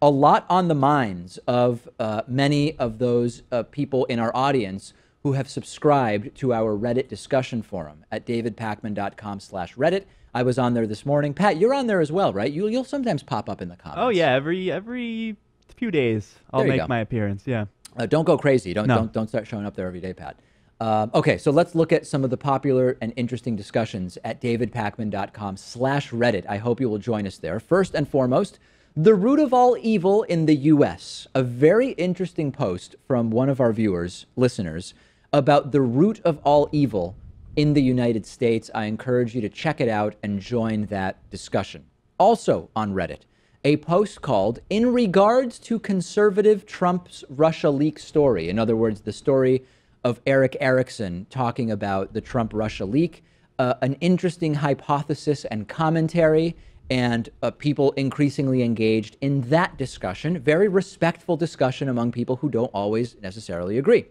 a lot on the minds of many of those people in our audience who have subscribed to our Reddit discussion forum at davidpakman.com/Reddit. I was on there this morning. Pat, you're on there as well, right? You'll sometimes pop up in the comments. Oh yeah, every few days I'll make my appearance. Yeah. Don't go crazy. Don't start showing up there every day, Pat. Okay, so let's look at some of the popular and interesting discussions at davidpakman.com/Reddit. I hope you will join us there. First and foremost, the root of all evil in the U.S. A very interesting post from one of our viewers, listeners, about the root of all evil in the United States. I encourage you to check it out and join that discussion. Also on Reddit, a post called "In Regards to Conservative Trump's Russia Leak Story." In other words, the story of Eric Erickson talking about the Trump-Russia leak, an interesting hypothesis and commentary, and people increasingly engaged in that discussion. Very respectful discussion among people who don't always necessarily agree.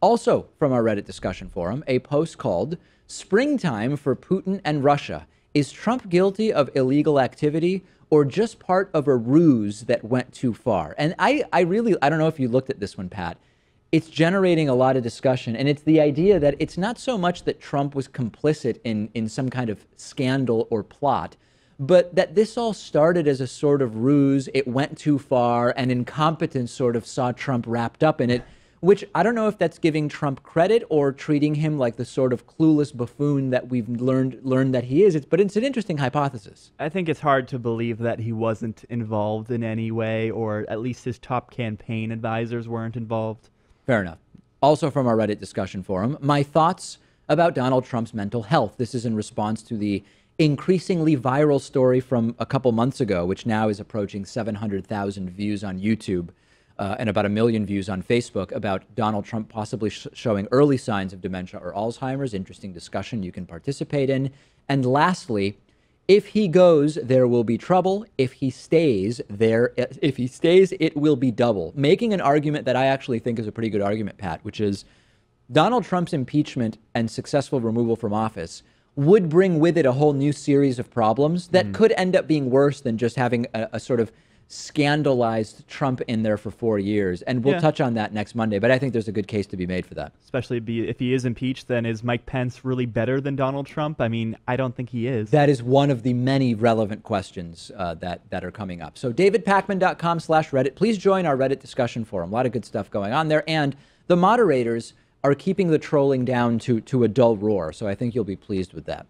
Also from our Reddit discussion forum, a post called "Springtime for Putin and Russia. Is Trump guilty of illegal activity or just part of a ruse that went too far?" And I don't know if you looked at this one, Pat. It's generating a lot of discussion, and it's the idea that it's not so much that Trump was complicit in some kind of scandal or plot, but that this all started as a sort of ruse. It went too far, and incompetence sort of saw Trump wrapped up in it, which I don't know if that's giving Trump credit or treating him like the sort of clueless buffoon that we've learned that he is. But it's an interesting hypothesis. I think it's hard to believe that he wasn't involved in any way, or at least his top campaign advisors weren't involved. Fair enough. Also from our Reddit discussion forum, my thoughts about Donald Trump's mental health. This is in response to the increasingly viral story from a couple months ago, which now is approaching 700,000 views on YouTube and about 1 million views on Facebook, about Donald Trump possibly showing early signs of dementia or Alzheimer's. Interesting discussion you can participate in. And lastly, if he goes, there will be trouble. If he stays, it will be double. Making an argument that I actually think is a pretty good argument, Pat, which is Donald Trump's impeachment and successful removal from office would bring with it a whole new series of problems that could end up being worse than just having a sort of scandalized Trump in there for 4 years. And we'll touch on that next Monday, but I think there's a good case to be made for that. Especially if he is impeached, then is Mike Pence really better than Donald Trump? I mean, I don't think he is. That is one of the many relevant questions that are coming up. So davidpakman.com/Reddit. Please join our Reddit discussion forum. A lot of good stuff going on there. And the moderators are keeping the trolling down to a dull roar. So I think you'll be pleased with that.